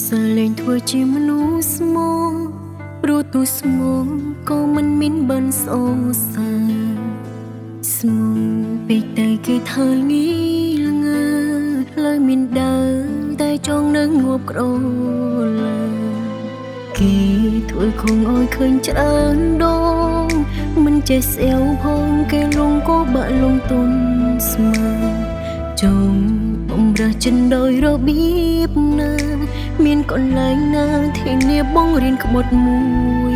សាលែងធ្វើជាមនុស្សស្មោះព្រោះទូស្មោះក៏មិនមានបានសោសាស្មោះពេកតែគេថាងាយល្ងើលើមានដើរតែចង់នឹងងាប់ក្រឡាគេធ្វើខំឲ្យឃើញច្រើនដងមិនចេះស្អែវផងគេលងក៏បាក់លងទុនស្មើចង់បំរើចិនដោយរបៀបណាមានកន្លែងណាធានាបងរៀនក្បត់មួយ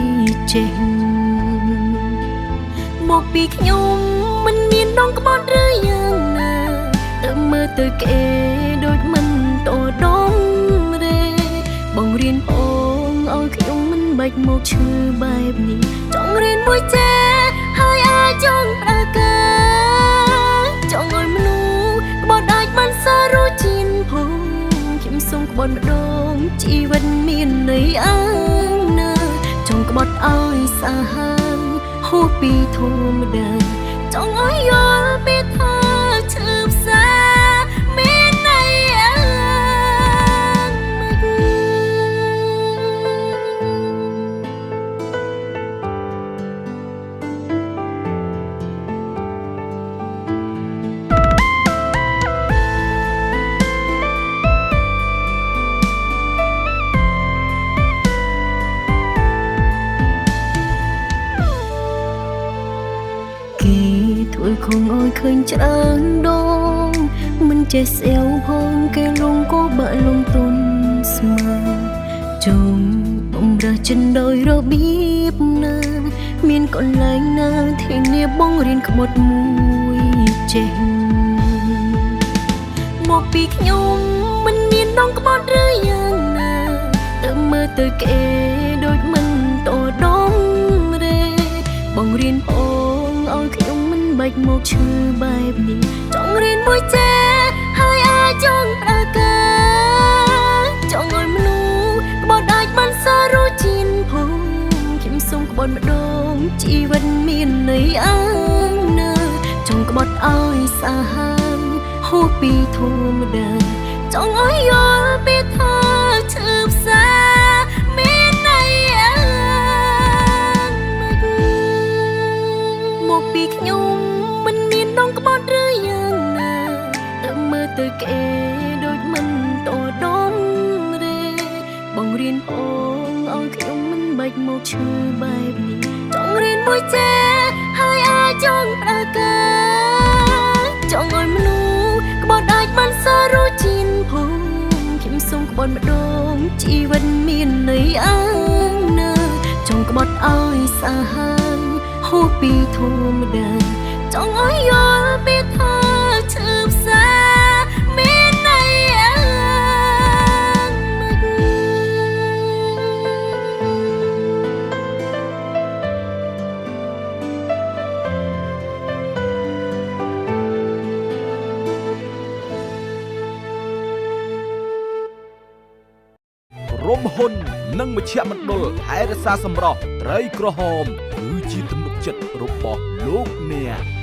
ចេះមកពីខ្ញុំមិនមានដងក្បត់ឬយ៉ាងណាទៅមើលទៅគេដូចមិនតដងរេបងរៀនបងឲ្យខ្ញុំមិនបាច់មកឈឺបែបនេះចង់រៀនមួយចេះហើយអាចចង់ប្រើការចង់ឲ្យមនុស្សក្បត់អាចបានសាររជាផងខ្ញុំសូមក្បត់ម្ដងជីវិតមានន័យអើណាចង់ក្បត់ឲ្យសាហាវហួសពីធម្មតាចង់ឲ្យយល់ពីថាឈឺផ្សាមានន័យអើធ្វើខំឲ្យឃើញច្រើនដងមិនចេះស្អែវផងគេលងក៏បាក់លងទុនស្មើចង់បំរើចិនដោយរបៀបណាមានកន្លែងណាធានាបងរៀនក្បត់មួយចេះមកពីខ្ញុំមិនមានដងក្បត់ឬយ៉ាងណាទៅមើលទៅគេដូចមិនតដងរេបងរៀនបងឲ្យខ្ញុំបាច់មកឈឺបែបនេះចង់រៀនមួយចេះហើយអាចចង់ប្រើការចង់ឲ្យមនុស្សក្បត់អាចបានសាររជាផងខ្ញុំសូមក្បត់ម្ដងជីវិតមានន័យអើណាចង់ក្បត់ឲ្យសាហាវហួសពីធម្មតាចង់ឲ្យយល់ពីថាឈឺផ្សាមានន័យអើមកពីខ្ញុំដងក្បត់ឬយ៉ាងណាទៅមើលទៅគេដូចមិនតដងរេបងរៀនបងឲ្យខ្ញុំមិនបាច់មកឈឺបែបនេះចង់រៀនមួយចេះហើយអាចចង់ប្រើការចង់ឲ្យមនុស្សក្បត់អាចបានសាររជាផងខ្ញុំសូមក្បត់ម្ដងជីវិតមានន័យអើណាចង់ក្បត់ឲ្យសាហាវហួសពីធម្មតាចង់ឲ្យយល់ពីថាឈឺផ្សាមានន័យអើរំហ៊ុននិងមជ្ឈមណ្ឌលថែរក្សាសម្រស់ត្រីក្រហមគឺជាទំនុកចិត្តរបស់លោកអ្នក